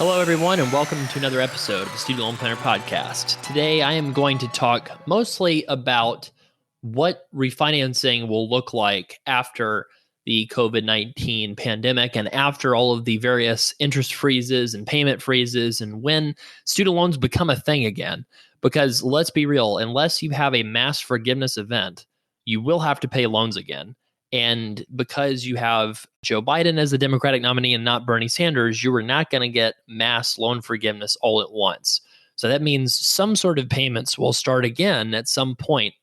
Hello, everyone, and welcome to another episode of the Student Loan Planner Podcast. Today, I am going to talk mostly about what refinancing will look like after the COVID-19 pandemic and after all of the various interest freezes and payment freezes and when student loans become a thing again. Because let's be real, unless you have a mass forgiveness event, you will have to pay loans again. And because you have Joe Biden as the Democratic nominee and not Bernie Sanders, you are not going to get mass loan forgiveness all at once. So that means some sort of payments will start again at some point.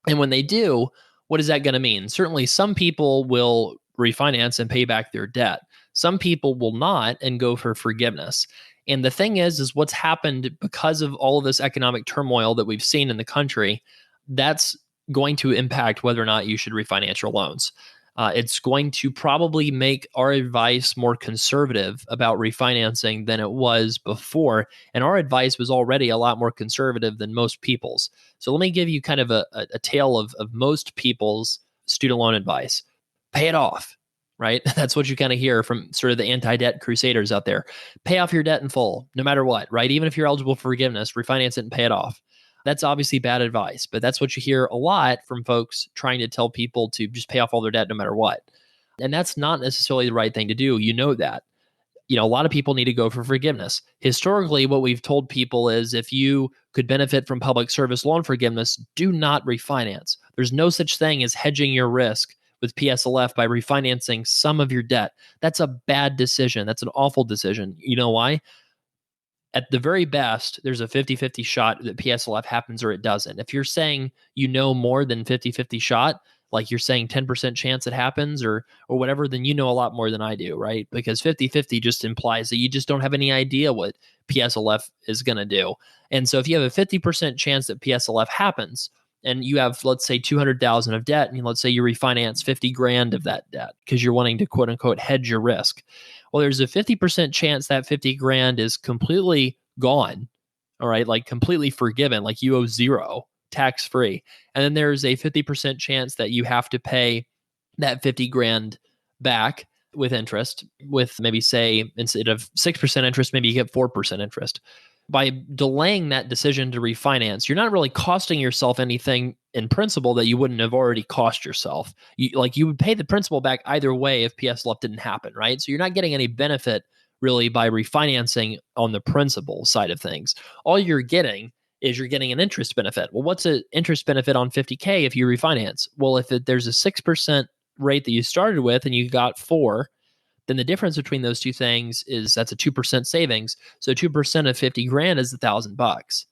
And when they do, what is that going to mean? Certainly, some people will refinance and pay back their debt. Some people will not and go for forgiveness. And the thing is what's happened because of all of this economic turmoil that we've seen in the country, that's going to impact whether or not you should refinance your loans. It's going to probably make our advice more conservative about refinancing than it was before. And our advice was already a lot more conservative than most people's. So let me give you kind of a tale of most people's student loan advice. Pay it off, right? That's what you kind of hear from sort of the anti-debt crusaders out there. Pay off your debt in full, no matter what, right? Even if you're eligible for forgiveness, refinance it and pay it off. That's obviously bad advice, but that's what you hear a lot from folks trying to tell people to just pay off all their debt no matter what. And that's not necessarily the right thing to do. You know that. A lot of people need to go for forgiveness. Historically, what we've told people is if you could benefit from public service loan forgiveness, do not refinance. There's no such thing as hedging your risk with PSLF by refinancing some of your debt. That's a bad decision. That's an awful decision. You know why? At the very best, there's a 50-50 shot that PSLF happens or it doesn't. If you're saying more than 50-50 shot, like you're saying 10% chance it happens or whatever, then you know a lot more than I do, right? Because 50-50 just implies that you just don't have any idea what PSLF is going to do. And so if you have a 50% chance that PSLF happens and you have, let's say, $200,000 of debt, and let's say you refinance $50,000 of that debt because you're wanting to quote unquote hedge your risk. Well, there's a 50% chance that $50,000 is completely gone, all right, like completely forgiven, like you owe zero, tax-free. And then there's a 50% chance that you have to pay that $50,000 back with interest, with maybe say instead of 6% interest, maybe you get 4% interest. By delaying that decision to refinance, you're not really costing yourself anything in principle that you wouldn't have already cost yourself. You would pay the principal back either way if PSLF didn't happen, right? So you're not getting any benefit really by refinancing on the principal side of things. All you're getting is you're getting an interest benefit. Well, what's an interest benefit on $50,000 if you refinance? Well, if there's a 6% rate that you started with and you got 4%, then the difference between those two things is that's a 2% savings. So 2% of $50,000 is $1,000.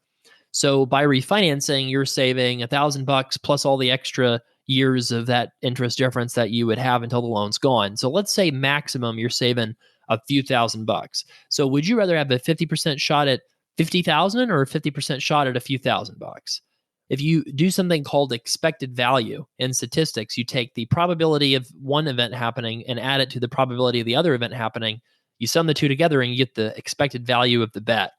So by refinancing, you're saving $1,000 plus all the extra years of that interest difference that you would have until the loan's gone. So let's say maximum you're saving a few $1,000s. So would you rather have a 50% shot at $50,000 or a 50% shot at a few $1,000s? If you do something called expected value in statistics, you take the probability of one event happening and add it to the probability of the other event happening. You sum the two together and you get the expected value of the bet.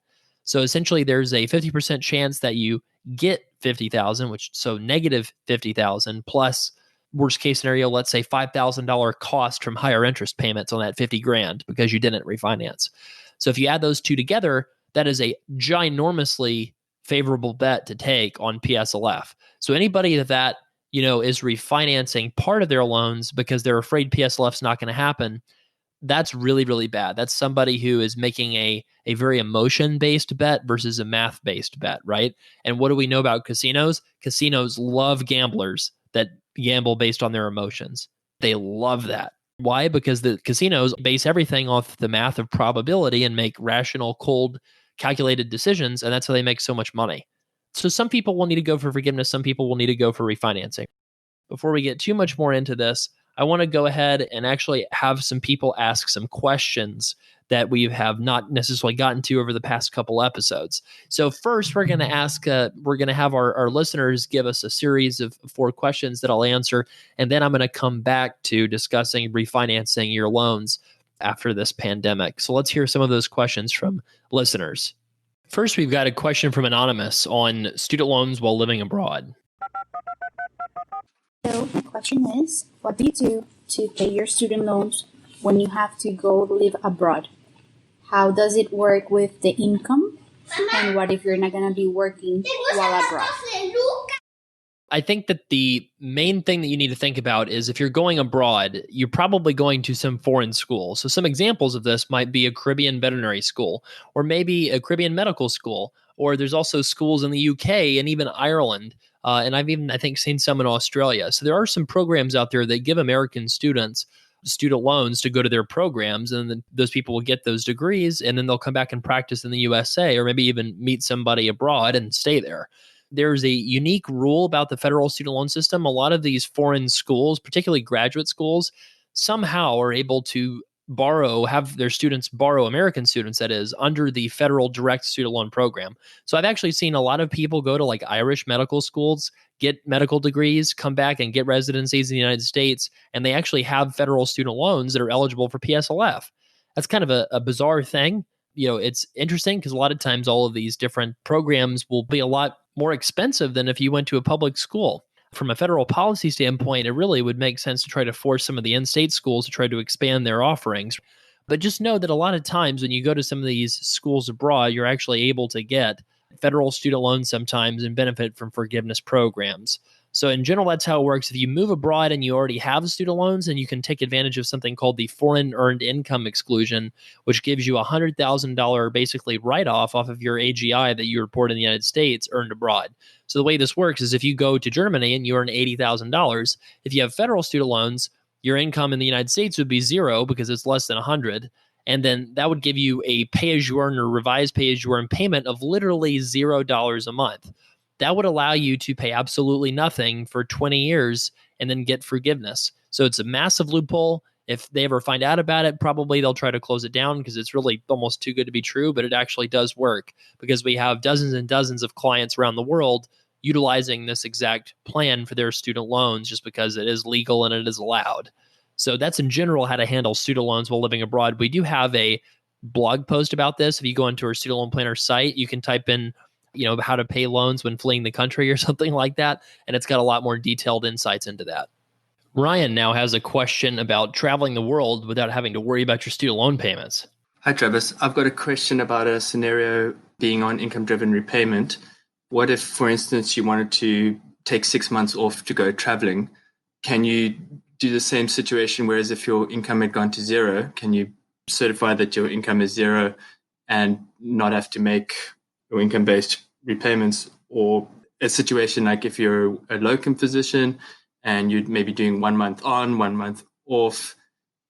So essentially, there's a 50% chance that you get $50,000, so negative $50,000 plus worst case scenario, let's say $5,000 cost from higher interest payments on that $50,000 because you didn't refinance. So if you add those two together, that is a ginormously favorable bet to take on PSLF. So anybody that is refinancing part of their loans because they're afraid PSLF's not going to happen, that's really, really bad. That's somebody who is making a very emotion-based bet versus a math-based bet, right? And what do we know about casinos? Casinos love gamblers that gamble based on their emotions. They love that. Why? Because the casinos base everything off the math of probability and make rational, cold, calculated decisions, and that's how they make so much money. So some people will need to go for forgiveness, some people will need to go for refinancing. Before we get too much more into this, I want to go ahead and actually have some people ask some questions that we have not necessarily gotten to over the past couple episodes. So first, we're going to have our listeners give us a series of 4 questions that I'll answer, and then I'm going to come back to discussing refinancing your loans after this pandemic. So let's hear some of those questions from listeners. First, we've got a question from Anonymous on student loans while living abroad. So my question is, what do you do to pay your student loans when you have to go live abroad? How does it work with the income? And what if you're not going to be working while abroad? I think that the main thing that you need to think about is if you're going abroad, you're probably going to some foreign school. So some examples of this might be a Caribbean veterinary school, or maybe a Caribbean medical school, or there's also schools in the UK and even Ireland. And I've even, I think, seen some in Australia. So there are some programs out there that give American students student loans to go to their programs, and then those people will get those degrees, and then they'll come back and practice in the USA, or maybe even meet somebody abroad and stay there. There's a unique rule about the federal student loan system. A lot of these foreign schools, particularly graduate schools, somehow are able to have their students borrow, American students, that is, under the federal direct student loan program. So I've actually seen a lot of people go to like Irish medical schools, get medical degrees, come back and get residencies in the United States, and they actually have federal student loans that are eligible for PSLF. That's kind of a bizarre thing. It's interesting because a lot of times all of these different programs will be a lot more expensive than if you went to a public school. From a federal policy standpoint, it really would make sense to try to force some of the in-state schools to try to expand their offerings. But just know that a lot of times when you go to some of these schools abroad, you're actually able to get federal student loans sometimes and benefit from forgiveness programs. So in general, that's how it works. If you move abroad and you already have student loans, then you can take advantage of something called the foreign earned income exclusion, which gives you a $100,000 basically write-off off of your AGI that you report in the United States earned abroad. So the way this works is if you go to Germany and you earn $80,000, if you have federal student loans, your income in the United States would be zero because it's less than 100. And then that would give you a pay-as-you-earn or revised pay-as-you-earn payment of literally $0 a month. That would allow you to pay absolutely nothing for 20 years and then get forgiveness. So it's a massive loophole. If they ever find out about it, probably they'll try to close it down because it's really almost too good to be true, but it actually does work because we have dozens and dozens of clients around the world utilizing this exact plan for their student loans just because it is legal and it is allowed. So that's in general how to handle student loans while living abroad. We do have a blog post about this. If you go into our student loan planner site, you can type in how to pay loans when fleeing the country or something like that. And it's got a lot more detailed insights into that. Ryan now has a question about traveling the world without having to worry about your student loan payments. Hi, Travis. I've got a question about a scenario being on income-driven repayment. What if, for instance, you wanted to take 6 months off to go traveling? Can you do the same situation, whereas if your income had gone to zero, can you certify that your income is zero and not have to make your income-based repayments? Or a situation like if you're a locum physician and you're maybe doing 1 month on, 1 month off,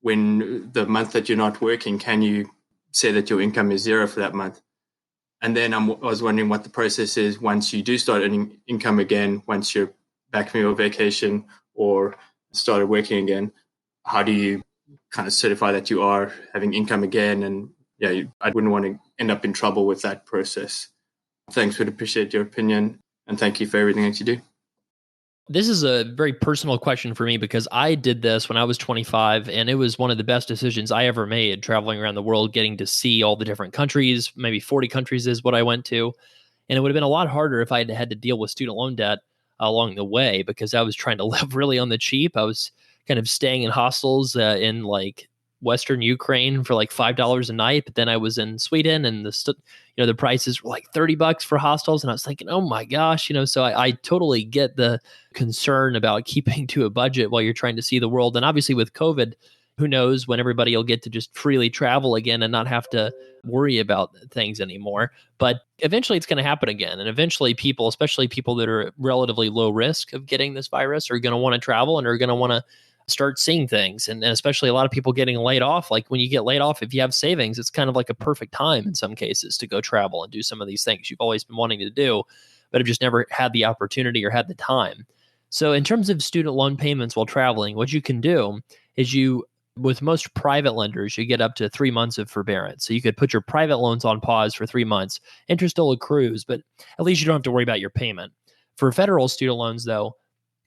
when the month that you're not working, can you say that your income is zero for that month? And then I was wondering what the process is once you do start earning income again, once you're back from your vacation or started working again. How do you kind of certify that you are having income again? And I wouldn't want to end up in trouble with that process. Thanks, would appreciate your opinion, and thank you for everything that you do. This is a very personal question for me because I did this when I was 25, and it was one of the best decisions I ever made, traveling around the world, getting to see all the different countries. Maybe 40 countries is what I went to. And it would have been a lot harder if I had had to deal with student loan debt along the way because I was trying to live really on the cheap. I was kind of staying in hostels in like Western Ukraine for like $5 a night, but then I was in Sweden and the prices were like $30 for hostels, and I was thinking, oh my gosh, so I totally get the concern about keeping to a budget while you're trying to see the world. And obviously with COVID, who knows when everybody will get to just freely travel again and not have to worry about things anymore. But eventually it's going to happen again. And eventually people, especially people that are relatively low risk of getting this virus, are going to want to travel and are going to want to start seeing things. And especially a lot of people getting laid off. Like when you get laid off, if you have savings, it's kind of like a perfect time in some cases to go travel and do some of these things you've always been wanting to do, but have just never had the opportunity or had the time. So in terms of student loan payments while traveling, what you can do is with most private lenders, you get up to 3 months of forbearance. So you could put your private loans on pause for 3 months. Interest still accrues, but at least you don't have to worry about your payment. For federal student loans, though,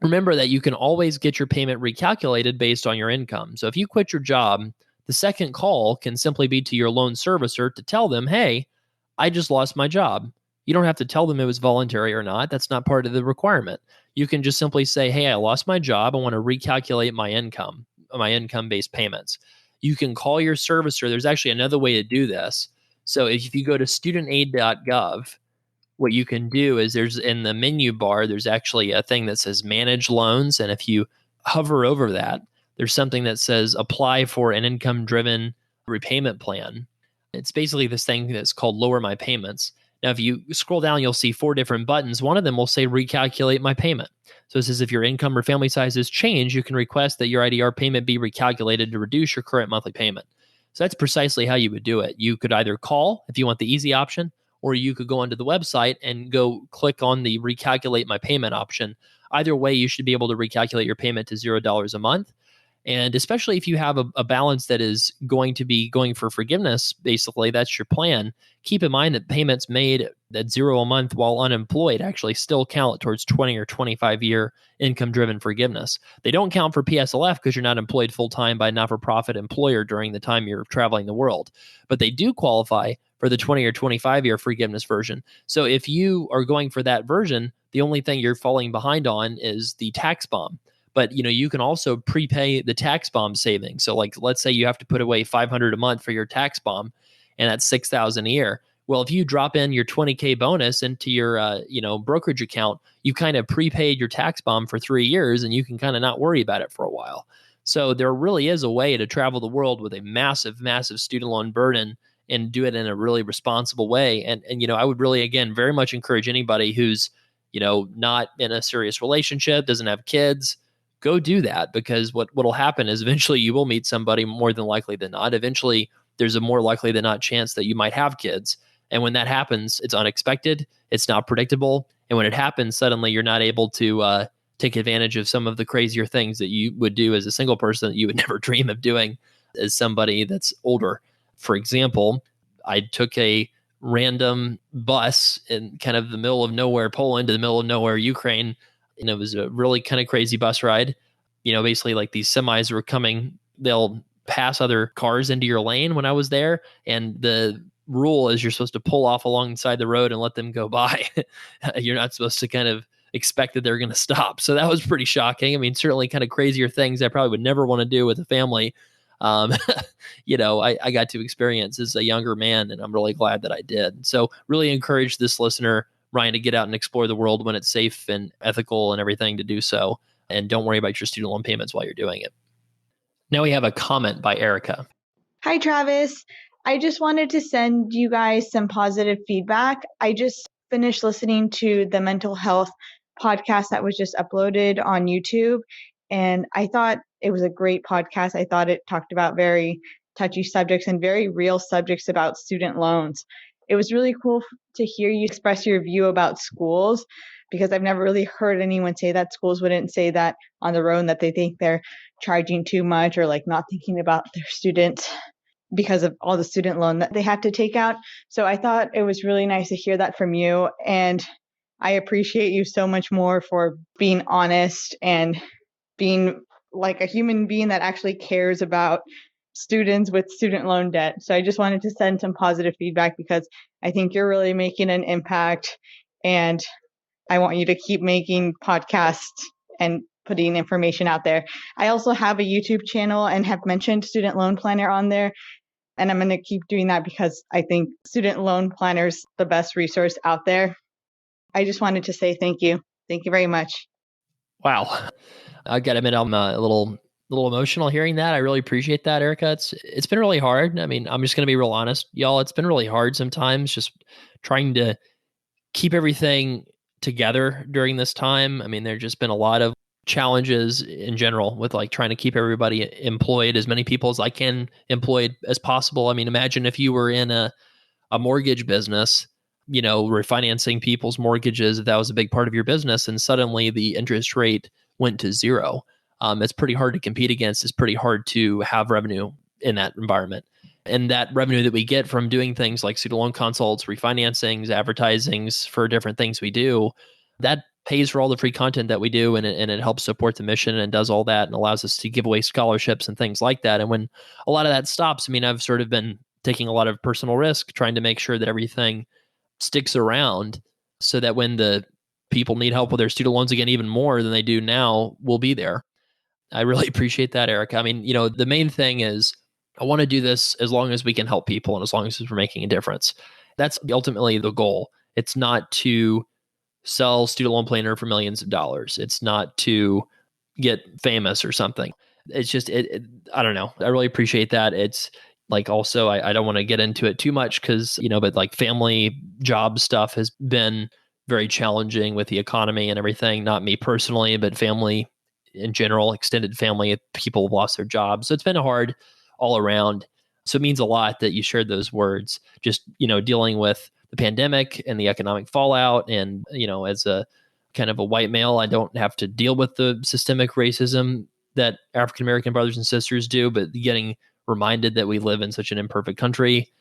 remember that you can always get your payment recalculated based on your income. So if you quit your job, the second call can simply be to your loan servicer to tell them, hey, I just lost my job. You don't have to tell them it was voluntary or not. That's not part of the requirement. You can just simply say, hey, I lost my job. I want to recalculate my income-based payments. you can call your servicer. There's actually another way to do this. So if you go to studentaid.gov, what you can do is there's in the menu bar, there's actually a thing that says manage loans. And if you hover over that, there's something that says apply for an income driven repayment plan. It's basically this thing that's called lower my payments. Now, if you scroll down, you'll see 4 different buttons. One of them will say recalculate my payment. So it says if your income or family size has changed, you can request that your IDR payment be recalculated to reduce your current monthly payment. So that's precisely how you would do it. You could either call if you want the easy option, or you could go onto the website and go click on the recalculate my payment option. Either way, you should be able to recalculate your payment to $0 a month. And especially if you have a balance that is going to be going for forgiveness, basically, that's your plan. Keep in mind that payments made at $0 a month while unemployed actually still count towards 20 or 25-year income-driven forgiveness. They don't count for PSLF because you're not employed full-time by a not-for-profit employer during the time you're traveling the world. But they do qualify for the 20 or 25-year forgiveness version. So if you are going for that version, the only thing you're falling behind on is the tax bomb. But you can also prepay the tax bomb savings. So like, let's say you have to put away $500 a month for your tax bomb, and that's $6,000 a year. Well, if you drop in your $20K bonus into your brokerage account, you kind of prepaid your tax bomb for 3 years, and you can kind of not worry about it for a while. So there really is a way to travel the world with a massive, massive student loan burden and do it in a really responsible way. And I would really, again, very much encourage anybody who's not in a serious relationship, doesn't have kids, go do that, because what'll happen is eventually you will meet somebody, more than likely than not. Eventually, there's a more likely than not chance that you might have kids. And when that happens, it's unexpected, it's not predictable. And when it happens, suddenly you're not able to take advantage of some of the crazier things that you would do as a single person that you would never dream of doing as somebody that's older. For example, I took a random bus in kind of the middle of nowhere Poland to the middle of nowhere Ukraine. And it was a really kind of crazy bus ride. Basically like these semis were coming, they'll pass other cars into your lane when I was there. And the rule is you're supposed to pull off alongside the road and let them go by. You're not supposed to kind of expect that they're going to stop. So that was pretty shocking. I mean, certainly kind of crazier things I probably would never want to do with a family. I got to experience as a younger man, and I'm really glad that I did. So really encourage this listener, Ryan, to get out and explore the world when it's safe and ethical and everything to do so. And don't worry about your student loan payments while you're doing it. Now we have a comment by Erica. Hi, Travis. I just wanted to send you guys some positive feedback. I just finished listening to the mental health podcast that was just uploaded on YouTube, and I thought it was a great podcast. I thought it talked about very touchy subjects and very real subjects about student loans. It was really cool to hear you express your view about schools, because I've never really heard anyone say that schools wouldn't say that on their own, that they think they're charging too much or like not thinking about their students because of all the student loan that they had to take out. So I thought it was really nice to hear that from you. And I appreciate you so much more for being honest and being like a human being that actually cares about students with student loan debt. So I just wanted to send some positive feedback, because I think you're really making an impact, and I want you to keep making podcasts and putting information out there. I also have a YouTube channel and have mentioned Student Loan Planner on there, and I'm going to keep doing that because I think Student Loan Planner's the best resource out there. I just wanted to say thank you. Thank you very much. Wow. I got to admit, I'm a little emotional hearing that. I really appreciate that, Erica. It's been really hard. I mean, I'm just going to be real honest, y'all. It's been really hard sometimes just trying to keep everything together during this time. I mean, there's just been a lot of challenges in general with like trying to keep everybody employed, as many people as I can employed as possible. I mean, imagine if you were in a mortgage business, refinancing people's mortgages, if that was a big part of your business, and suddenly the interest rate went to zero. It's pretty hard to compete against. It's pretty hard to have revenue in that environment. And that revenue that we get from doing things like student loan consults, refinancings, advertisings for different things we do, that pays for all the free content that we do, and it helps support the mission and does all that and allows us to give away scholarships and things like that. And when a lot of that stops, I mean, I've sort of been taking a lot of personal risk trying to make sure that everything sticks around so that when the people need help with their student loans again, even more than they do now, we'll be there. I really appreciate that, Eric. I mean, the main thing is I want to do this as long as we can help people and as long as we're making a difference. That's ultimately the goal. It's not to sell Student Loan Planner for millions of dollars. It's not to get famous or something. It's just, I don't know. I really appreciate that. It's like, also, I don't want to get into it too much because, but like family job stuff has been very challenging with the economy and everything. Not me personally, but family in general, extended family, people have lost their jobs. So it's been hard all around. So it means a lot that you shared those words, just, dealing with the pandemic and the economic fallout. And, as a kind of a white male, I don't have to deal with the systemic racism that African-American brothers and sisters do, but getting reminded that we live in such an imperfect country.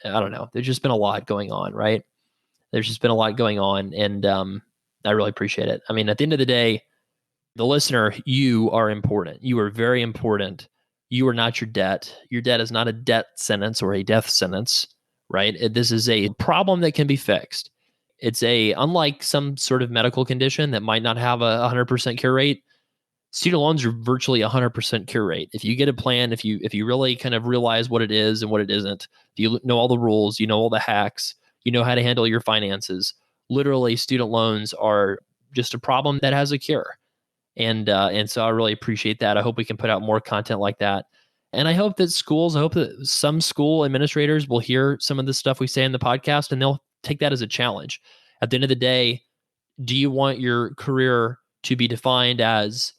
I don't know. There's just been a lot going on, right? There's just been a lot going on. And I really appreciate it. I mean, at the end of the day, the listener, you are important. You are very important. You are not your debt. Your debt is not a death sentence or a death sentence, right? This is a problem that can be fixed. It's unlike some sort of medical condition that might not have a 100% cure rate, student loans are virtually 100% cure rate. If you get a plan, if you really kind of realize what it is and what it isn't, if you know all the rules, you know all the hacks, you know how to handle your finances, literally student loans are just a problem that has a cure. And so I really appreciate that. I hope we can put out more content like that. And I hope that some school administrators will hear some of the stuff we say in the podcast and they'll take that as a challenge. At the end of the day, do you want your career to be defined as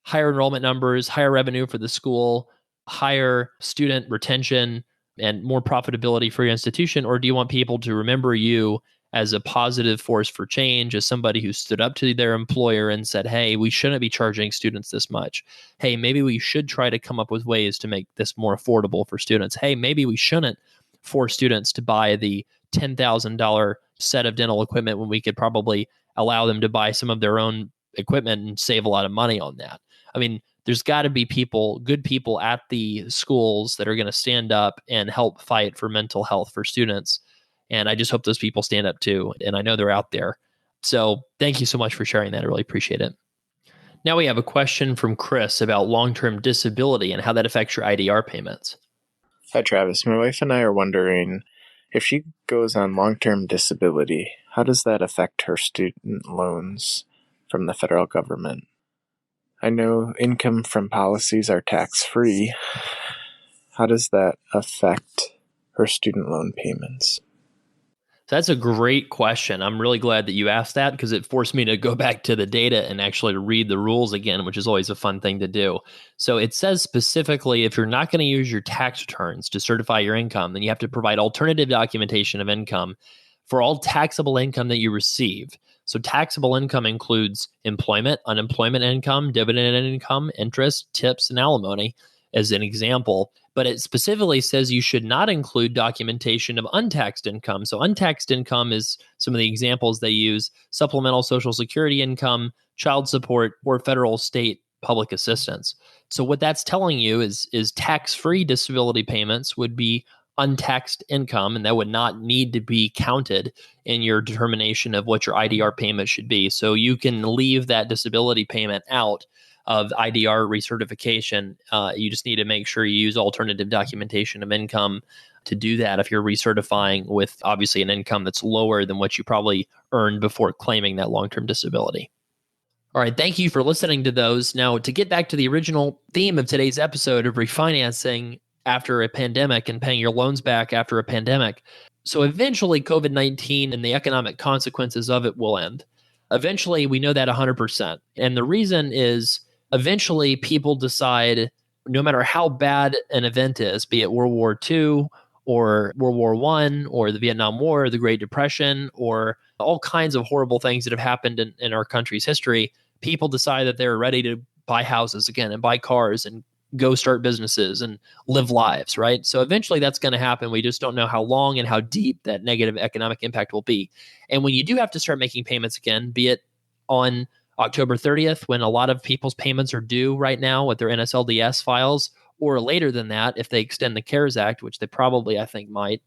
higher enrollment numbers, higher revenue for the school, higher student retention, and more profitability for your institution? Or do you want people to remember you as a positive force for change, as somebody who stood up to their employer and said, hey, we shouldn't be charging students this much. Hey, maybe we should try to come up with ways to make this more affordable for students. Hey, maybe we shouldn't force students to buy the $10,000 set of dental equipment when we could probably allow them to buy some of their own equipment and save a lot of money on that. I mean, there's got to be good people at the schools that are going to stand up and help fight for mental health for students. And I just hope those people stand up too. And I know they're out there. So thank you so much for sharing that. I really appreciate it. Now we have a question from Chris about long-term disability and how that affects your IDR payments. Hi, Travis. My wife and I are wondering, if she goes on long-term disability, how does that affect her student loans from the federal government? I know income from policies are tax-free. How does that affect her student loan payments? So that's a great question. I'm really glad that you asked that because it forced me to go back to the data and actually read the rules again, which is always a fun thing to do. So it says specifically, if you're not going to use your tax returns to certify your income, then you have to provide alternative documentation of income for all taxable income that you receive. So taxable income includes employment, unemployment income, dividend income, interest, tips, and alimony as an example. But it specifically says you should not include documentation of untaxed income. So untaxed income is some of the examples they use: supplemental Social Security income, child support, or federal state public assistance. So what that's telling you is tax-free disability payments would be untaxed income, and that would not need to be counted in your determination of what your IDR payment should be. So you can leave that disability payment out of IDR recertification. You just need to make sure you use alternative documentation of income to do that if you're recertifying with obviously an income that's lower than what you probably earned before claiming that long-term disability. All right, thank you for listening to those. Now, to get back to the original theme of today's episode of refinancing after a pandemic and paying your loans back after a pandemic. So eventually COVID-19 and the economic consequences of it will end. Eventually, we know that 100%. And the reason is eventually people decide, no matter how bad an event is, be it World War II or World War I or the Vietnam War or the Great Depression or all kinds of horrible things that have happened in our country's history, people decide that they're ready to buy houses again and buy cars and go start businesses and live lives, right? So eventually that's going to happen. We just don't know how long and how deep that negative economic impact will be. And when you do have to start making payments again, be it on October 30th, when a lot of people's payments are due right now with their NSLDS files, or later than that, if they extend the CARES Act, which they probably, I think, might.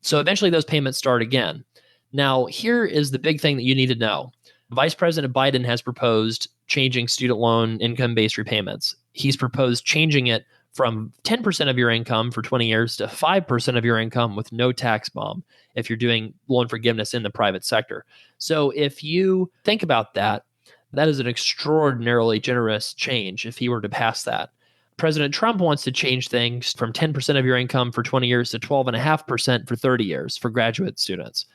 So eventually those payments start again. Now, here is the big thing that you need to know. Vice President Biden has proposed changing student loan income-based repayments. He's proposed changing it from 10% of your income for 20 years to 5% of your income with no tax bomb if you're doing loan forgiveness in the private sector. So if you think about that, that is an extraordinarily generous change if he were to pass that. President Trump wants to change things from 10% of your income for 20 years to 12.5% for 30 years for graduate students.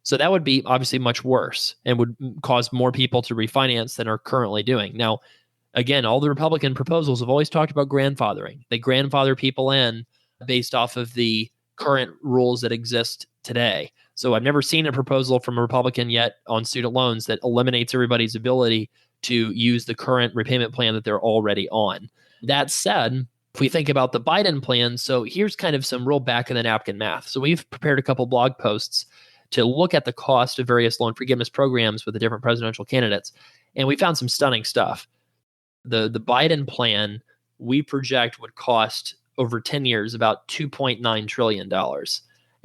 So that would be obviously much worse and would cause more people to refinance than are currently doing. Now, again, all the Republican proposals have always talked about grandfathering. They grandfather people in based off of the current rules that exist today. So I've never seen a proposal from a Republican yet on student loans that eliminates everybody's ability to use the current repayment plan that they're already on. That said, if we think about the Biden plan, so here's kind of some real back of the napkin math. So we've prepared a couple blog posts to look at the cost of various loan forgiveness programs with the different presidential candidates. And we found some stunning stuff. The Biden plan, we project, would cost over 10 years about $2.9 trillion.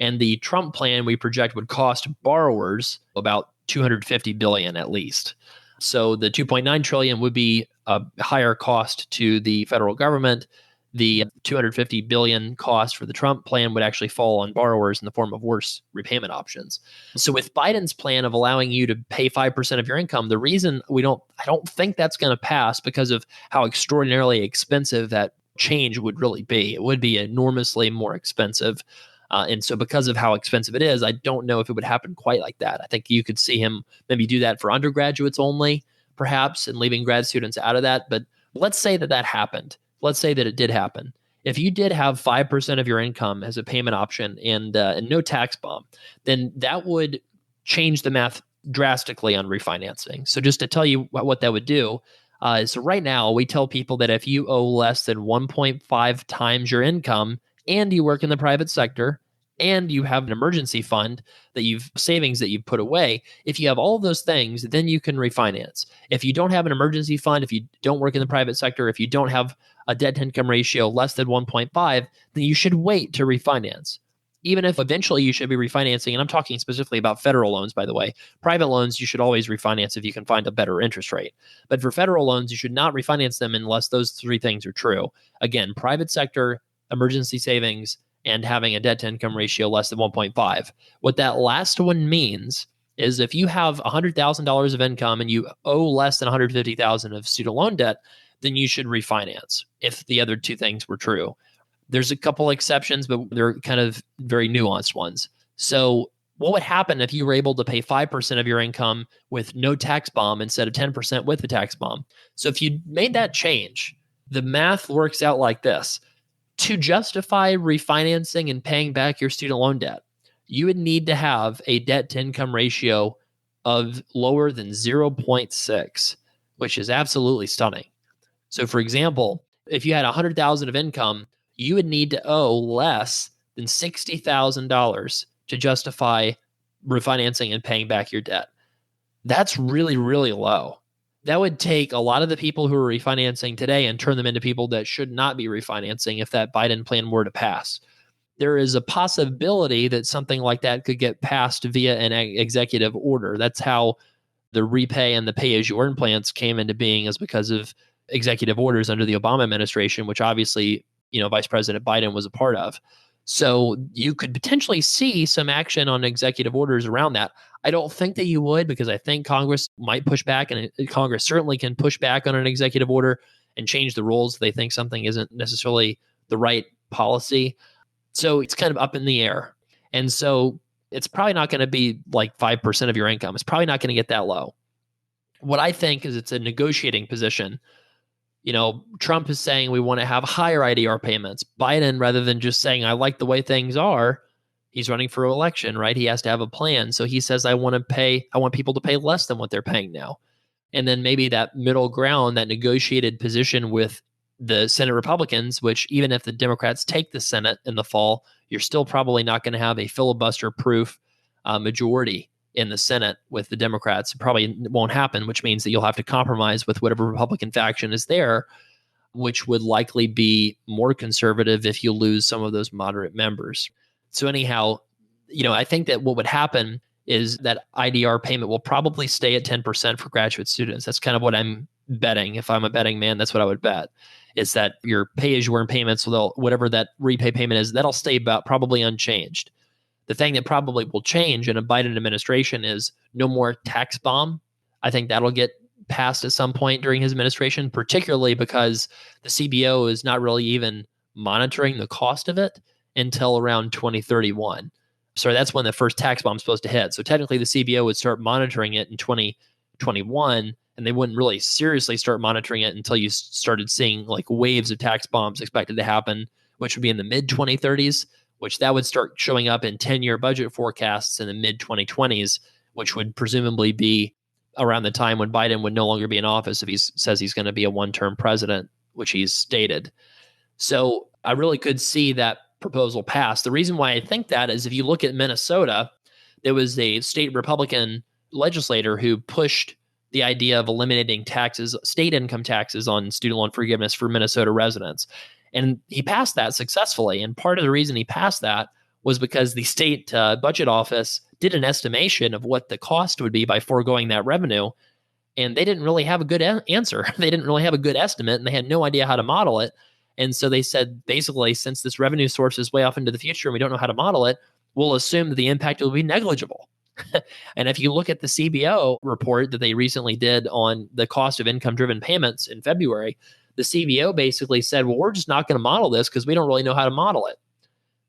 And the Trump plan, we project, would cost borrowers about $250 billion at least. So the $2.9 trillion would be a higher cost to the federal government. The $250 billion cost for the Trump plan would actually fall on borrowers in the form of worse repayment options. So with Biden's plan of allowing you to pay 5% of your income, the reason I don't think that's going to pass because of how extraordinarily expensive that change would really be. It would be enormously more expensive. And so because of how expensive it is, I don't know if it would happen quite like that. I think you could see him maybe do that for undergraduates only, perhaps, and leaving grad students out of that. But let's say that happened. Let's say that it did happen. If you did have 5% of your income as a payment option and no tax bomb, then that would change the math drastically on refinancing. So just to tell you what that would do, so right now we tell people that if you owe less than 1.5 times your income and you work in the private sector and you have an emergency fund savings that you've put away, if you have all of those things, then you can refinance. If you don't have an emergency fund, if you don't work in the private sector, if you don't have a debt to income ratio less than 1.5, then you should wait to refinance. Even if eventually you should be refinancing, and I'm talking specifically about federal loans, by the way. Private loans, you should always refinance if you can find a better interest rate. But for federal loans, you should not refinance them unless those three things are true. Again, private sector, emergency savings, and having a debt to income ratio less than 1.5. What that last one means is if you have $100,000 of income and you owe less than $150,000 of student loan debt, then you should refinance if the other two things were true. There's a couple exceptions, but they're kind of very nuanced ones. So what would happen if you were able to pay 5% of your income with no tax bomb instead of 10% with the tax bomb? So if you made that change, the math works out like this. To justify refinancing and paying back your student loan debt, you would need to have a debt to income ratio of lower than 0.6, which is absolutely stunning. So for example, if you had $100,000 of income, you would need to owe less than $60,000 to justify refinancing and paying back your debt. That's really, really low. That would take a lot of the people who are refinancing today and turn them into people that should not be refinancing if that Biden plan were to pass. There is a possibility that something like that could get passed via an executive order. That's how the repay and the pay-as-you-earn plans came into being, is because of executive orders under the Obama administration, which obviously, Vice President Biden was a part of. So you could potentially see some action on executive orders around that. I don't think that you would, because I think Congress might push back, and Congress certainly can push back on an executive order and change the rules if they think something isn't necessarily the right policy. So it's kind of up in the air. And so it's probably not going to be like 5% of your income. It's probably not going to get that low. What I think is it's a negotiating position. Trump is saying we want to have higher IDR payments. Biden, rather than just saying, I like the way things are, he's running for election, right? He has to have a plan. So he says, I want people to pay less than what they're paying now. And then maybe that middle ground, that negotiated position with the Senate Republicans, which even if the Democrats take the Senate in the fall, you're still probably not going to have a filibuster-proof majority in the Senate with the Democrats. It probably won't happen, which means that you'll have to compromise with whatever Republican faction is there, which would likely be more conservative if you lose some of those moderate members. So anyhow, I think that what would happen is that IDR payment will probably stay at 10% for graduate students. That's kind of what I'm betting. If I'm a betting man, that's what I would bet. is that your pay-as-you-earn payments, whatever that repay payment is, that'll stay about probably unchanged. The thing that probably will change in a Biden administration is no more tax bomb. I think that'll get passed at some point during his administration, particularly because the CBO is not really even monitoring the cost of it until around 2031. So that's when the first tax bomb is supposed to hit. So technically the CBO would start monitoring it in 2021, and they wouldn't really seriously start monitoring it until you started seeing like waves of tax bombs expected to happen, which would be in the mid 2030s, which that would start showing up in 10-year budget forecasts in the mid 2020s, which would presumably be around the time when Biden would no longer be in office if he says he's going to be a one-term president, which he's stated. So I really could see that proposal pass. The reason why I think that is if you look at Minnesota, there was a state Republican legislator who pushed the idea of eliminating taxes, state income taxes on student loan forgiveness for Minnesota residents. And he passed that successfully. And part of the reason he passed that was because the state budget office did an estimation of what the cost would be by foregoing that revenue. And they didn't really have a good answer. They didn't really have a good estimate, and they had no idea how to model it. And so they said, basically, since this revenue source is way off into the future and we don't know how to model it, we'll assume that the impact will be negligible. And if you look at the CBO report that they recently did on the cost of income-driven payments in February, the CBO basically said, well, we're just not going to model this because we don't really know how to model it.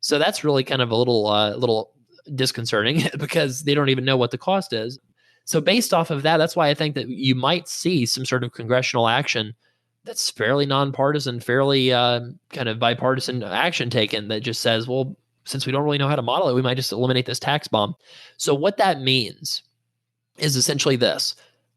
So that's really kind of a little disconcerting because they don't even know what the cost is. So based off of that, that's why I think that you might see some sort of congressional action that's fairly nonpartisan, fairly kind of bipartisan action taken that just says, well, since we don't really know how to model it, we might just eliminate this tax bomb. So what that means is essentially this.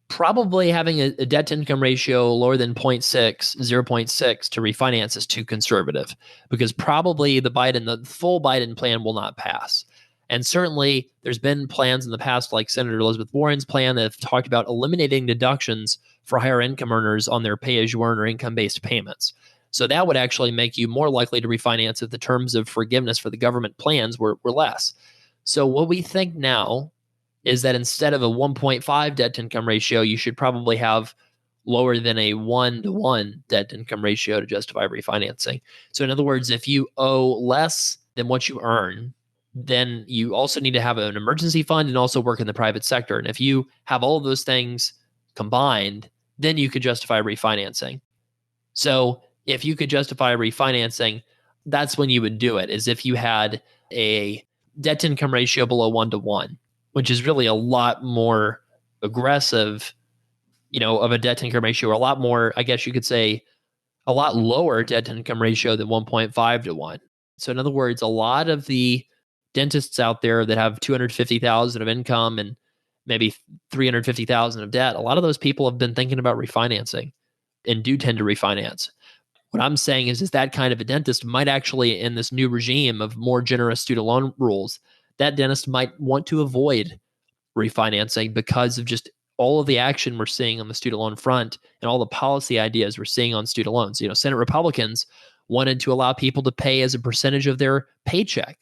Probably having a debt to income ratio lower than 0.6 to refinance is too conservative because probably the full Biden plan will not pass. And certainly there's been plans in the past like Senator Elizabeth Warren's plan that have talked about eliminating deductions for higher income earners on their pay-as-you-earn or income-based payments. So that would actually make you more likely to refinance if the terms of forgiveness for the government plans were less. So what we think now is that instead of a 1.5 debt to income ratio, you should probably have lower than a 1-to-1 debt to income ratio to justify refinancing. So in other words, if you owe less than what you earn, then you also need to have an emergency fund and also work in the private sector. And if you have all of those things combined, then you could justify refinancing. So if you could justify refinancing, that's when you would do it, is if you had a debt to income ratio below 1-to-1, which is really a lot more aggressive, of a debt to income ratio, or a lot more, I guess you could say, a lot lower debt to income ratio than 1.5-to-1. So in other words, a lot of the dentists out there that have $250,000 of income and maybe $350,000 of debt, a lot of those people have been thinking about refinancing and do tend to refinance. What I'm saying is that kind of a dentist might actually, in this new regime of more generous student loan rules, that dentist might want to avoid refinancing because of just all of the action we're seeing on the student loan front and all the policy ideas we're seeing on student loans. Senate Republicans wanted to allow people to pay as a percentage of their paycheck.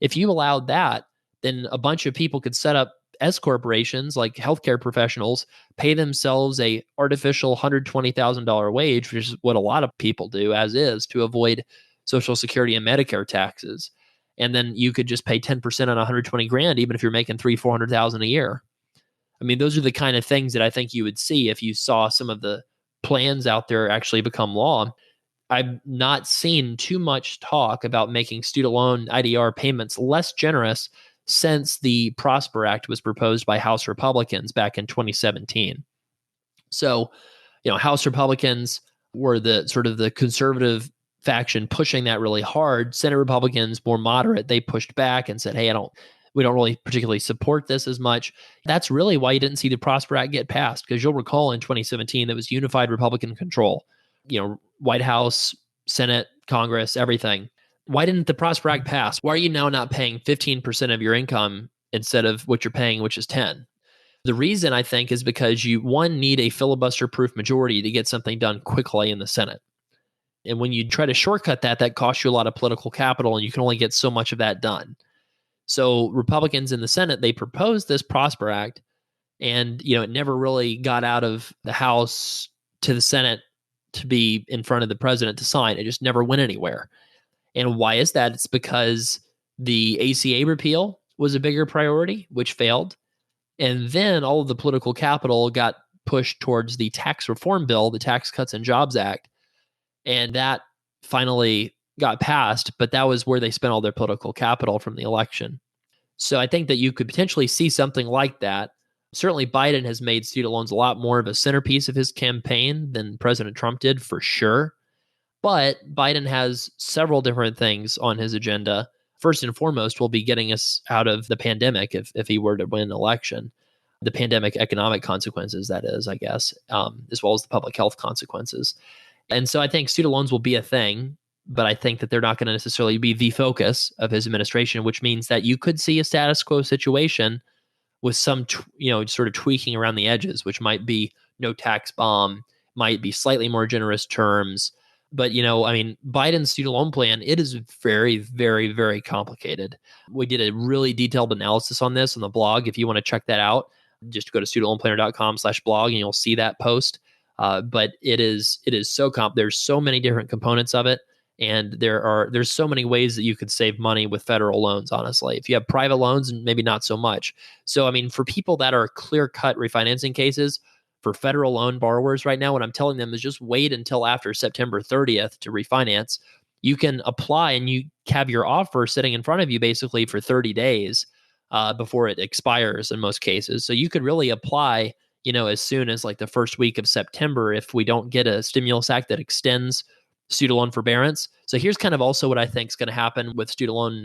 If you allowed that, then a bunch of people could set up S corporations like healthcare professionals, pay themselves a artificial $120,000 wage, which is what a lot of people do as is, to avoid Social Security and Medicare taxes. And then you could just pay 10% on 120 grand, even if you're making $300,000-400,000 a year. I mean, those are the kind of things that I think you would see if you saw some of the plans out there actually become law. I've not seen too much talk about making student loan IDR payments less generous since the Prosper Act was proposed by House Republicans back in 2017. So, House Republicans were the sort of the conservative faction pushing that really hard. Senate Republicans, more moderate, they pushed back and said, hey, we don't really particularly support this as much. That's really why you didn't see the Prosper Act get passed, because you'll recall in 2017, there was unified Republican control, White House, Senate, Congress, everything. Why didn't the Prosper Act pass? Why are you now not paying 15% of your income instead of what you're paying, which is 10? The reason, I think, is because you, one, need a filibuster-proof majority to get something done quickly in the Senate. And when you try to shortcut that costs you a lot of political capital, and you can only get so much of that done. So Republicans in the Senate, they proposed this Prosper Act, and it never really got out of the House to the Senate to be in front of the president to sign. It just never went anywhere. And why is that? It's because the ACA repeal was a bigger priority, which failed. And then all of the political capital got pushed towards the tax reform bill, the Tax Cuts and Jobs Act. And that finally got passed, but that was where they spent all their political capital from the election. So I think that you could potentially see something like that. Certainly, Biden has made student loans a lot more of a centerpiece of his campaign than President Trump did, for sure. But Biden has several different things on his agenda. First and foremost, will be getting us out of the pandemic if he were to win an election. The pandemic economic consequences, that is, I guess, as well as the public health consequences. And so I think student loans will be a thing, but I think that they're not going to necessarily be the focus of his administration, which means that you could see a status quo situation with some, sort of tweaking around the edges, which might be no tax bomb, might be slightly more generous terms. But, Biden's student loan plan, it is very, very, very complicated. We did a really detailed analysis on this on the blog. If you want to check that out, just go to studentloanplanner.com/blog and you'll see that post. But it is so there's so many different components of it. And there's so many ways that you could save money with federal loans, honestly. If you have private loans, maybe not so much. So, for people that are clear-cut refinancing cases, for federal loan borrowers right now, what I'm telling them is just wait until after September 30th to refinance. You can apply and you have your offer sitting in front of you basically for 30 days before it expires in most cases. So you could really apply, as soon as like the first week of September if we don't get a stimulus act that extends student loan forbearance. So here's kind of also what I think is going to happen with student loan,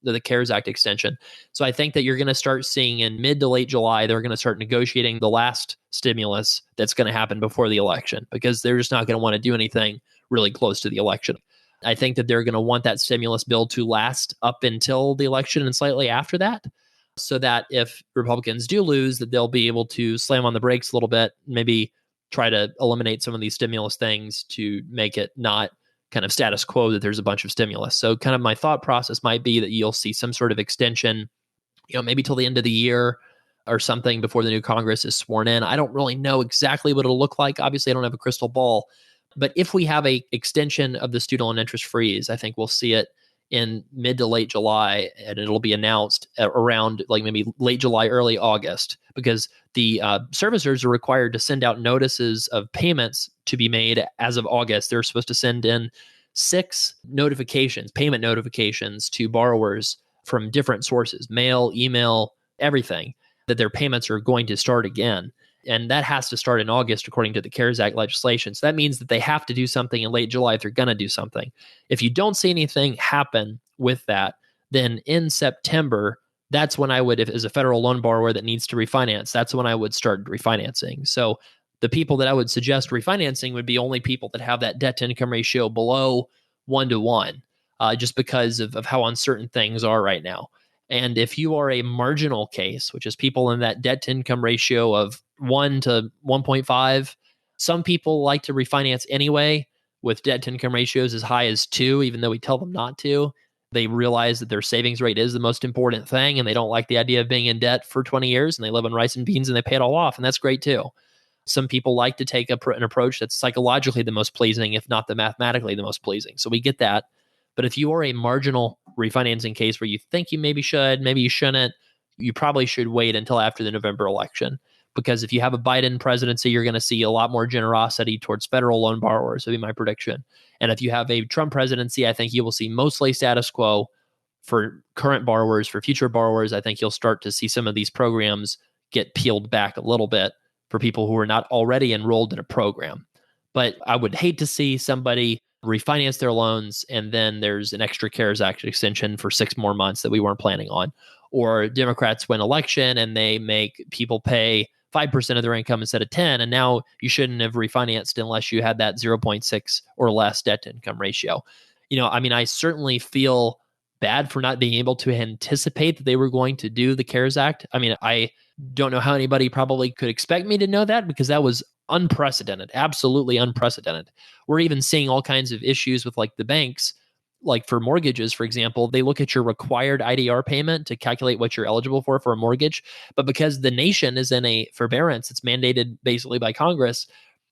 the CARES Act extension. So I think that you're going to start seeing in mid to late July, they're going to start negotiating the last stimulus that's going to happen before the election, because they're just not going to want to do anything really close to the election. I think that they're going to want that stimulus bill to last up until the election and slightly after that, so that if Republicans do lose, that they'll be able to slam on the brakes a little bit, maybe try to eliminate some of these stimulus things to make it not kind of status quo that there's a bunch of stimulus. So kind of my thought process might be that you'll see some sort of extension, maybe till the end of the year or something before the new Congress is sworn in. I don't really know exactly what it'll look like. Obviously, I don't have a crystal ball. But if we have a extension of the student loan interest freeze, I think we'll see it in mid to late July, and it'll be announced around like maybe late July, early August, because the servicers are required to send out notices of payments to be made as of August. They're supposed to send in 6 notifications, payment notifications to borrowers from different sources, mail, email, everything, that their payments are going to start again. And that has to start in August, according to the CARES Act legislation. So that means that they have to do something in late July if they're going to do something. If you don't see anything happen with that, then in September, that's when I would, if as a federal loan borrower that needs to refinance, that's when I would start refinancing. So the people that I would suggest refinancing would be only people that have that debt to income ratio below 1-to-1, just because of how uncertain things are right now. And if you are a marginal case, which is people in that debt to income ratio of 1 to 1.5, some people like to refinance anyway with debt to income ratios as high as 2, even though we tell them not to. They realize that their savings rate is the most important thing, and they don't like the idea of being in debt for 20 years, and they live on rice and beans and they pay it all off, and that's great too. Some people like to take an approach that's psychologically the most pleasing, if not the mathematically the most pleasing. So we get that. But if you are a marginal refinancing case where you think you maybe should, maybe you shouldn't, you probably should wait until after the November election. Because if you have a Biden presidency, you're going to see a lot more generosity towards federal loan borrowers, would be my prediction. And if you have a Trump presidency, I think you will see mostly status quo for current borrowers. For future borrowers, I think you'll start to see some of these programs get peeled back a little bit for people who are not already enrolled in a program. But I would hate to see somebody refinance their loans and then there's an extra CARES Act extension for 6 more months that we weren't planning on. Or Democrats win election and they make people pay 5% of their income instead of 10, and now you shouldn't have refinanced unless you had that 0.6 or less debt to income ratio. I certainly feel bad for not being able to anticipate that they were going to do the CARES Act. I don't know how anybody probably could expect me to know that, because that was unprecedented, absolutely unprecedented. We're even seeing all kinds of issues with like the banks, like for mortgages, for example. They look at your required IDR payment to calculate what you're eligible for a mortgage. But because the nation is in a forbearance, it's mandated basically by Congress,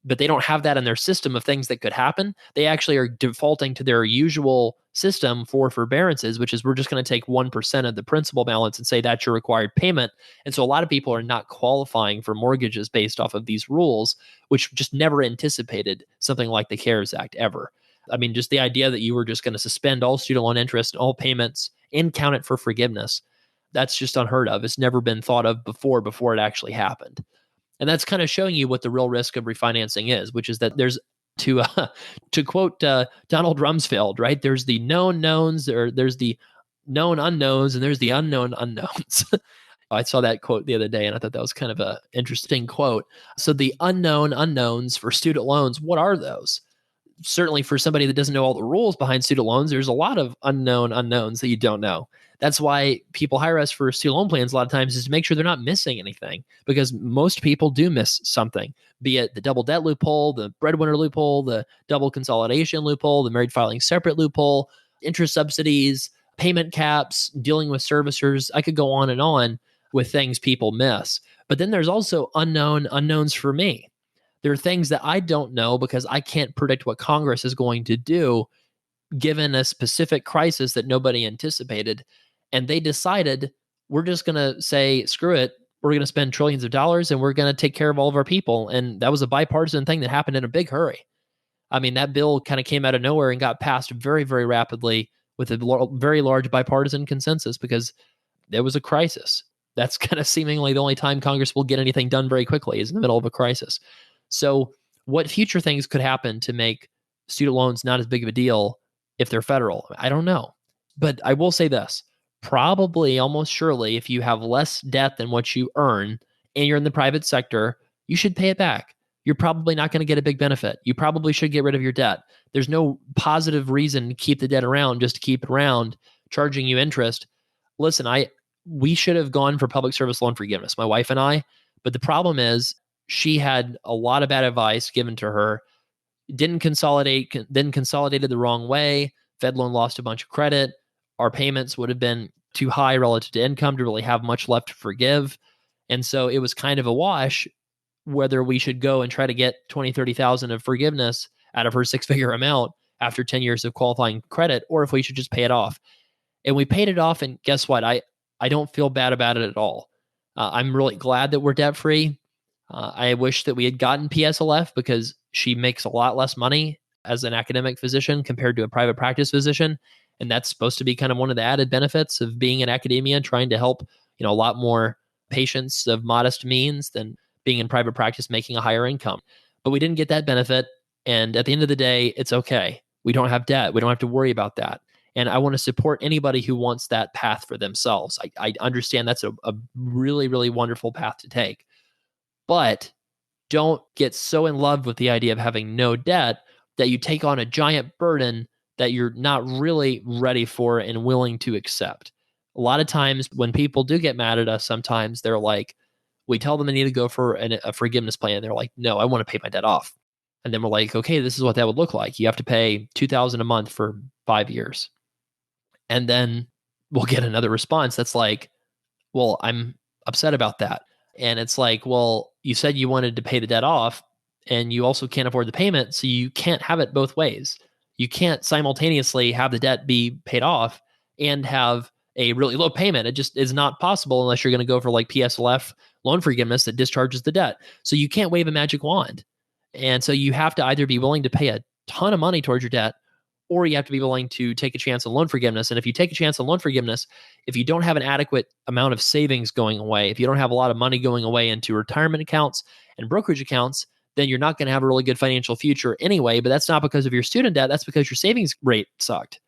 but they don't have that in their system of things that could happen. They actually are defaulting to their usual system for forbearances, which is we're just going to take 1% of the principal balance and say that's your required payment. And so a lot of people are not qualifying for mortgages based off of these rules, which just never anticipated something like the CARES Act ever. I mean, just the idea that you were just going to suspend all student loan interest, all payments, and count it for forgiveness, that's just unheard of. It's never been thought of before it actually happened. And that's kind of showing you what the real risk of refinancing is, which is that there's, to quote Donald Rumsfeld, right? There's the known knowns, there's the known unknowns, and there's the unknown unknowns. I saw that quote the other day, and I thought that was kind of an interesting quote. So the unknown unknowns for student loans, what are those? Certainly for somebody that doesn't know all the rules behind student loans, there's a lot of unknown unknowns that you don't know. That's why people hire us for student loan plans a lot of times, is to make sure they're not missing anything, because most people do miss something, be it the double debt loophole, the breadwinner loophole, the double consolidation loophole, the married filing separate loophole, interest subsidies, payment caps, dealing with servicers. I could go on with things people miss. But then there's also unknown unknowns for me. There are things that I don't know because I can't predict what Congress is going to do given a specific crisis that nobody anticipated. And they decided, we're just going to say, screw it. We're going to spend trillions of dollars and we're going to take care of all of our people. And that was a bipartisan thing that happened in a big hurry. I mean, that bill kind of came out of nowhere and got passed very, very rapidly with a very large bipartisan consensus because there was a crisis. That's kind of seemingly the only time Congress will get anything done very quickly, is in the middle of a crisis. So what future things could happen to make student loans not as big of a deal if they're federal? I don't know. But I will say this, probably almost surely if you have less debt than what you earn and you're in the private sector, you should pay it back. You're probably not going to get a big benefit. You probably should get rid of your debt. There's no positive reason to keep the debt around just to keep it around, charging you interest. Listen, we should have gone for public service loan forgiveness, my wife and I, but the problem is she had a lot of bad advice given to her, didn't consolidate, then consolidated the wrong way. Fed loan lost a bunch of credit. Our payments would have been too high relative to income to really have much left to forgive. And so it was kind of a wash whether we should go and try to get 20, 30,000 of forgiveness out of her 6-figure amount after 10 years of qualifying credit, or if we should just pay it off. And we paid it off. And guess what? I don't feel bad about it at all. I'm really glad that we're debt free. I wish that we had gotten PSLF because she makes a lot less money as an academic physician compared to a private practice physician. And that's supposed to be kind of one of the added benefits of being in academia, trying to help, a lot more patients of modest means than being in private practice, making a higher income. But we didn't get that benefit. And at the end of the day, it's okay. We don't have debt. We don't have to worry about that. And I want to support anybody who wants that path for themselves. I understand that's a really, really wonderful path to take. But don't get so in love with the idea of having no debt that you take on a giant burden that you're not really ready for and willing to accept. A lot of times when people do get mad at us, sometimes they're like, we tell them they need to go for a forgiveness plan. They're like, no, I want to pay my debt off. And then we're like, okay, this is what that would look like. You have to pay $2,000 a month for 5 years. And then we'll get another response that's like, well, I'm upset about that. And it's like, well, you said you wanted to pay the debt off and you also can't afford the payment. So you can't have it both ways. You can't simultaneously have the debt be paid off and have a really low payment. It just is not possible unless you're going to go for like PSLF loan forgiveness that discharges the debt. So you can't wave a magic wand. And so you have to either be willing to pay a ton of money towards your debt, or you have to be willing to take a chance on loan forgiveness. And if you take a chance on loan forgiveness, if you don't have an adequate amount of savings going away, if you don't have a lot of money going away into retirement accounts and brokerage accounts, then you're not going to have a really good financial future anyway. But that's not because of your student debt. That's because your savings rate sucked.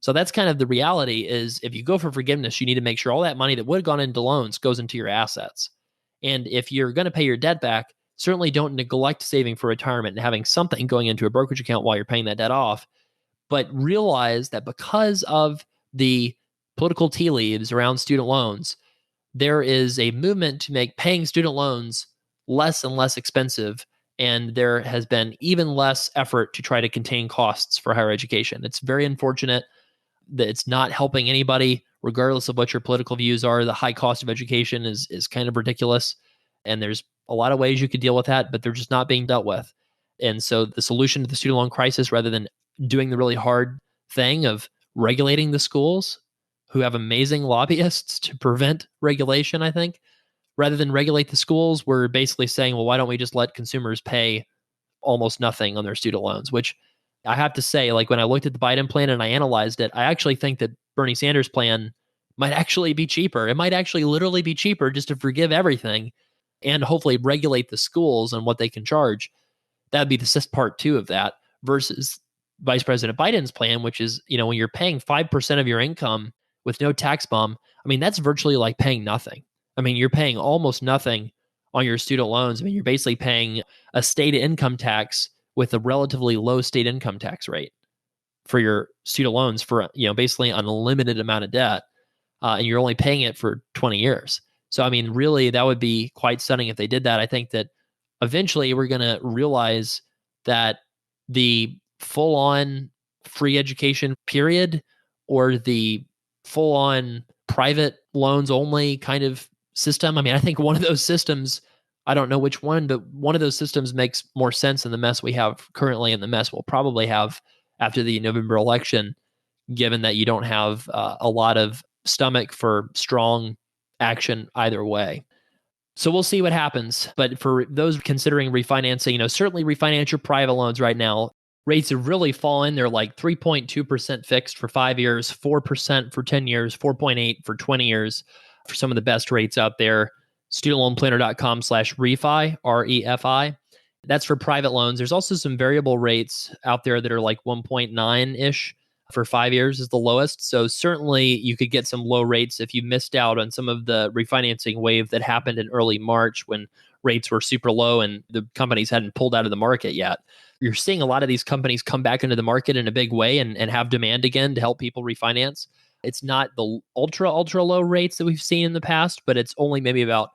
So that's kind of the reality is if you go for forgiveness, you need to make sure all that money that would have gone into loans goes into your assets. And if you're going to pay your debt back, certainly don't neglect saving for retirement and having something going into a brokerage account while you're paying that debt off. But realize that because of the political tea leaves around student loans, there is a movement to make paying student loans less and less expensive. And there has been even less effort to try to contain costs for higher education. It's very unfortunate that it's not helping anybody, regardless of what your political views are. The high cost of education is kind of ridiculous. And there's a lot of ways you could deal with that, but they're just not being dealt with. And so the solution to the student loan crisis, rather than doing the really hard thing of regulating the schools, who have amazing lobbyists to prevent regulation, I think, rather than regulate the schools, we're basically saying, well, why don't we just let consumers pay almost nothing on their student loans? Which I have to say, like when I looked at the Biden plan and I analyzed it, I actually think that Bernie Sanders' plan might actually be cheaper. It might actually literally be cheaper just to forgive everything and hopefully regulate the schools and what they can charge. That'd be the part two of that versus Vice President Biden's plan, which is, when you're paying 5% of your income with no tax bump, I mean, that's virtually like paying nothing. I mean, you're paying almost nothing on your student loans. I mean, you're basically paying a state income tax with a relatively low state income tax rate for your student loans for, basically an unlimited amount of debt. And you're only paying it for 20 years. So, I mean, really, that would be quite stunning if they did that. I think that eventually we're going to realize that the full-on free education period or the full-on private loans only kind of system, I mean, I think one of those systems, I don't know which one, but one of those systems makes more sense than the mess we have currently and the mess we'll probably have after the November election, given that you don't have a lot of stomach for strong action either way. So we'll see what happens. But for those considering refinancing, certainly refinance your private loans right now. Rates have really fallen. They're like 3.2% fixed for 5 years, 4% for 10 years, 4.8% for 20 years for some of the best rates out there. studentloanplanner.com/refi, REFI. That's for private loans. There's also some variable rates out there that are like 1.9-ish for 5 years is the lowest. So certainly you could get some low rates if you missed out on some of the refinancing wave that happened in early March when rates were super low and the companies hadn't pulled out of the market yet. You're seeing a lot of these companies come back into the market in a big way and have demand again to help people refinance. It's not the ultra low rates that we've seen in the past, but it's only maybe about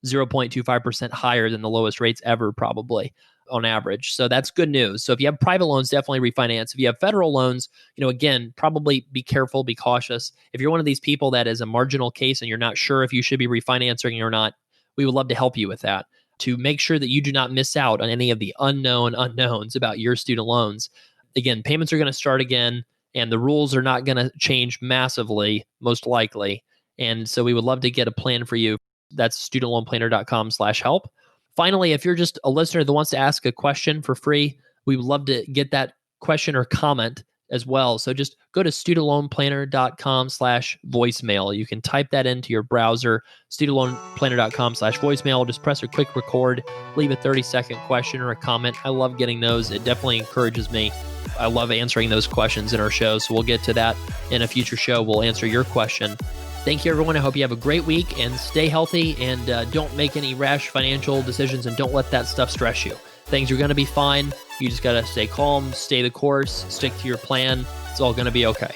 0.25% higher than the lowest rates ever, probably on average. So that's good news. So if you have private loans, definitely refinance. If you have federal loans, again, probably be careful, be cautious. If you're one of these people that is a marginal case and you're not sure if you should be refinancing or not, we would love to help you with that to make sure that you do not miss out on any of the unknown unknowns about your student loans. Again, payments are going to start again, and the rules are not going to change massively, most likely. And so we would love to get a plan for you. That's studentloanplanner.com/help. Finally, if you're just a listener that wants to ask a question for free, we would love to get that question or comment as well. So just go to studentloanplanner.com/voicemail. You can type that into your browser, studentloanplanner.com/voicemail. Just press a quick record, leave a 30-second question or a comment. I love getting those. It definitely encourages me. I love answering those questions in our show. So we'll get to that in a future show. We'll answer your question. Thank you, everyone. I hope you have a great week and stay healthy and don't make any rash financial decisions and don't let that stuff stress you. Things are going to be fine. You just got to stay calm, stay the course, stick to your plan. It's all going to be okay.